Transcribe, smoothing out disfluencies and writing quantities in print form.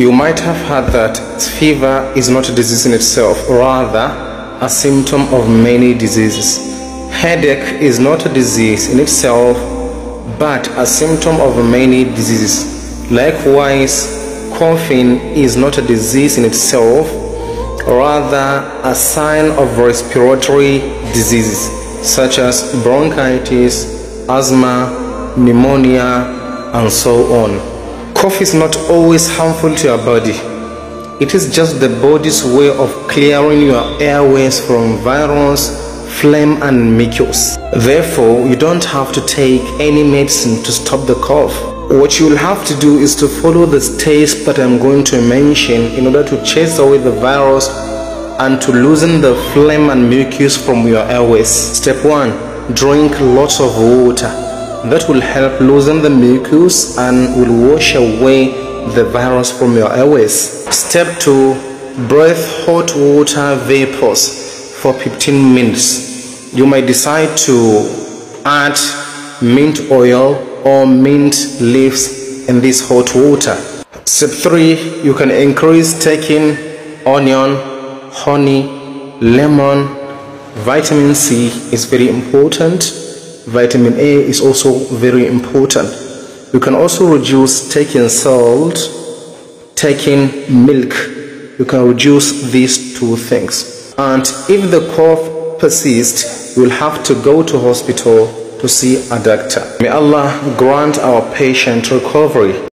You might have heard that fever is not a disease in itself, rather a symptom of many diseases. Headache is not a disease in itself, but a symptom of many diseases. Likewise, coughing is not a disease in itself, rather a sign of respiratory diseases such as bronchitis, asthma, pneumonia, and so on. Cough is not always harmful to your body. It is just the body's way of clearing your airways from virus, phlegm, and mucus. Therefore, you don't have to take any medicine to stop the cough. What you will have to do is to follow the steps that I'm going to mention in order to chase away the virus and to loosen the phlegm and mucus from your airways. Step 1. Drink lots of water. That will help loosen the mucus and will wash away the virus from your airways. Step 2. Breathe hot water vapors for 15 minutes. You might decide to add mint oil or mint leaves in this hot water. Step 3. You can increase taking onion, honey, lemon. Vitamin C is very important. Vitamin A is also very important. You can also reduce taking salt, taking milk. You can reduce these two things. And if the cough persists, you will have to go to hospital to see a doctor. May Allah grant our patient recovery.